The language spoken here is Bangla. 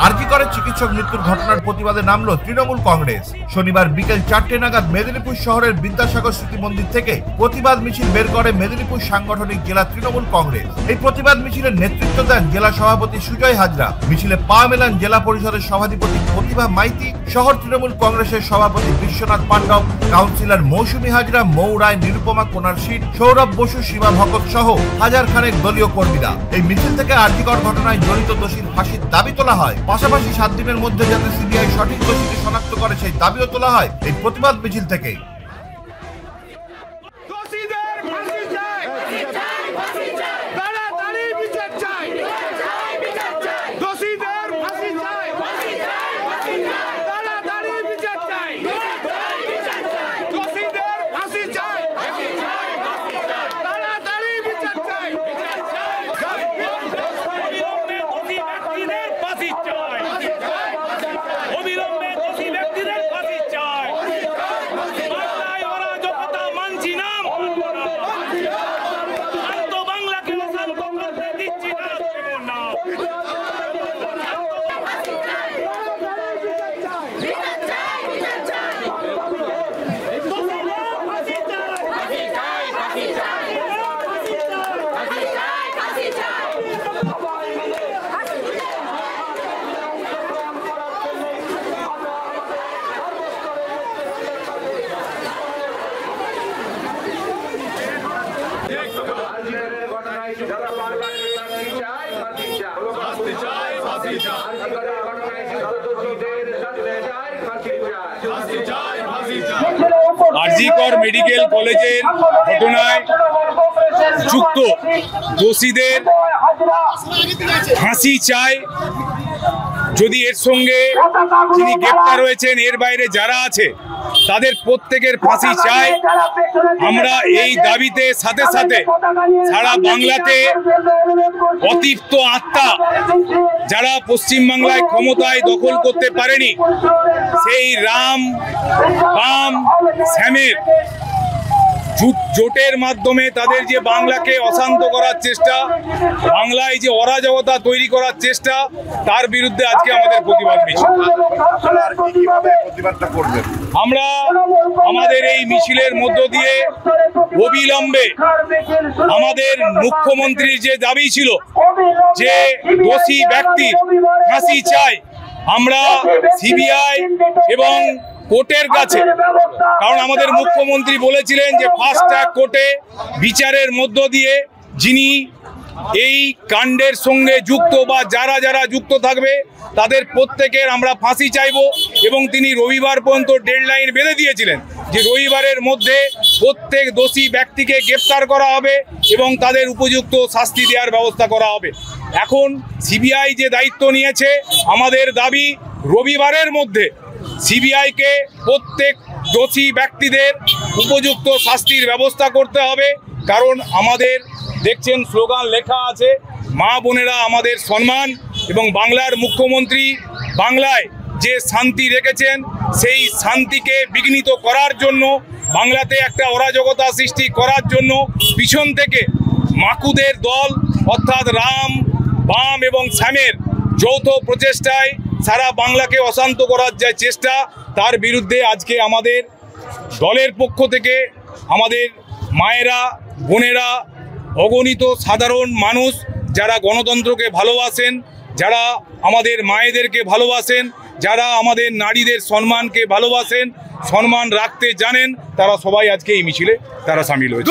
আরজি করে চিকিৎসক মৃত্যুর ঘটনার প্রতিবাদে নামলো তৃণমূল কংগ্রেস। শনিবার বিকেল 4টে নাগাদ মেদিনীপুর শহরের বিদ্যাসাগর স্মৃতি মন্দির থেকে প্রতিবাদ মিছিল বের করে মেদিনীপুর সাংগঠনিক জেলা তৃণমূল কংগ্রেস। এই প্রতিবাদ মিছিলের নেতৃত্ব দেন জেলা সভাপতি সুজয় হাজরা। মিছিলে পা মেলান জেলা পরিষদের সভাধিপতি প্রতিভা মাইতি, শহর তৃণমূল কংগ্রেসের সভাপতি বিশ্বনাথ পাণ্ডব, কাউন্সিলর মৌসুমী হাজরা, মৌ রায়, নিরুপমা কোনার শীট, সৌরভ বসু, শিবা ভগত সহ হাজার খানেক দলীয় কর্মীরা। এই মিছিল থেকে আরজিকর ঘটনায় জড়িত দোষীর ফাঁসির দাবি তোলা হয়। পাশাপাশি 7 দিনের মধ্যে যাতে সিবিআই সঠিক দোষীকে শনাক্ত করে সেই দাবিও তোলা হয় এই প্রতিবাদ মিছিল থেকে। আরজিকর মেডিকেল কলেজের ঘটনায় যুক্ত দোষীদের ফাঁসি চাই। যদি এর সঙ্গে যিনি গ্রেপ্তার হয়েছেন এর বাইরে যারা আছে তাদের প্রত্যেকের ফাঁসি চাই। আমরা এই দাবিতে সাথে সাথে সারা বাংলাতে অতিপ্ত আত্মা যারা পশ্চিমবাংলায় ক্ষমতায় দখল করতে পারেনি, সেই রাম বাম শ্যামের জোটের মাধ্যমে তাদের যে বাংলাকে অশান্ত করার চেষ্টা, বাংলায় যে অরাজকতা তৈরি করার চেষ্টা, তার বিরুদ্ধে আজকে আমাদের প্রতিবাদ মিছিল। আমরা আমাদের এই মিছিলের মধ্য দিয়ে অবিলম্বে আমাদের মুখ্যমন্ত্রীর যে দাবি ছিল যে দোষী ব্যক্তির ফাঁসি চাই, আমরা সিবিআই এবং কোর্টের কাছে, কারণ আমাদের মুখ্যমন্ত্রী বলেছিলেন যে ফাস্ট ট্র্যাক কোর্টে বিচারের মধ্য দিয়ে যিনি এই কাণ্ডের সঙ্গে যুক্ত বা যারা যারা যুক্ত থাকবে তাদের প্রত্যেকের আমরা ফাঁসি চাইব। এবং তিনি রবিবার পর্যন্ত ডেডলাইন বেঁধে দিয়েছিলেন যে রবিবারের মধ্যে প্রত্যেক দোষী ব্যক্তিকে গ্রেপ্তার করা হবে এবং তাদের উপযুক্ত শাস্তি দেওয়ার ব্যবস্থা করা হবে। এখন সিবিআই যে দায়িত্ব নিয়েছে, আমাদের দাবি রবিবারের মধ্যে সিবিআইকে প্রত্যেক দোষী ব্যক্তিদের উপযুক্ত শাস্তির ব্যবস্থা করতে হবে। কারণ আমাদের দেখছেন স্লোগান লেখা আছে, মা বোনেরা আমাদের সম্মান, এবং বাংলার মুখ্যমন্ত্রী বাংলায় যে শান্তি রেখেছেন সেই শান্তিকে বিঘ্নিত করার জন্য, বাংলাতে একটা অরাজকতা সৃষ্টি করার জন্য পিছন থেকে মাকুদের দল অর্থাৎ রাম বাম এবং শ্যামের যৌথ প্রচেষ্টায় সারা বাংলাকে অশান্ত করার যে চেষ্টা, তার বিরুদ্ধে আজকে আমাদের দলের পক্ষ থেকে আমাদের মায়েরা বোনেরা, অগণিত সাধারণ মানুষ যারা গণতন্ত্রকে ভালোবাসেন, যারা আমাদের মায়েদেরকে ভালোবাসেন, যারা আমাদের নারীদের সম্মানকে ভালোবাসেন, সম্মান রাখতে জানেন, তারা সবাই আজকে এই মিছিলে তারা সামিল হয়েছে।